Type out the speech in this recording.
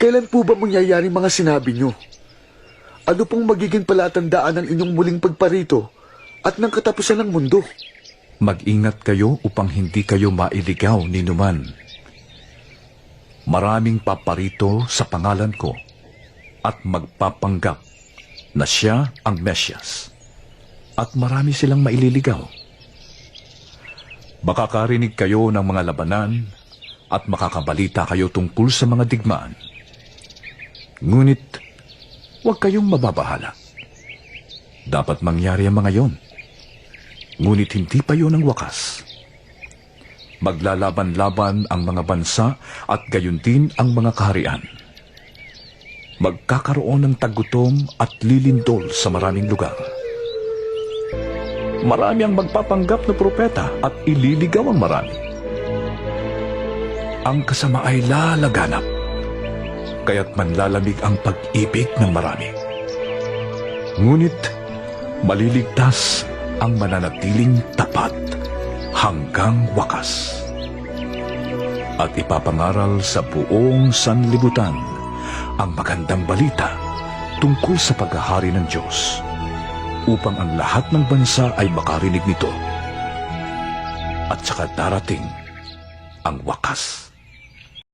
Kailan po ba mangyayari mga sinabi nyo? Ano pong magiging palatandaan ng inyong muling pagparito at ng katapusan ng mundo? Mag-ingat kayo upang hindi kayo mailigaw ni Numan. Maraming paparito sa pangalan ko at magpapanggap na siya ang Mesyas. At marami silang maililigaw. Makakarinig kayo ng mga labanan at makakabalita kayo tungkol sa mga digmaan. Ngunit, huwag kayong mababahala. Dapat mangyari ang mga yon. Ngunit hindi pa yon ang wakas. Maglalaban-laban ang mga bansa at gayon din ang mga kaharian. Magkakaroon ng tagutom at lilindol sa maraming lugar. Marami ang magpapanggap na propeta at ililigaw ang marami. Ang kasama ay lalaganap, kaya't manlalamig ang pag-ibig ng marami. Ngunit, maliligtas ang mananatiling tapat hanggang wakas. At ipapangaral sa buong sanlibutan ang magandang balita tungkol sa paghahari ng Diyos, upang ang lahat ng bansa ay makarinig nito. At saka darating ang wakas.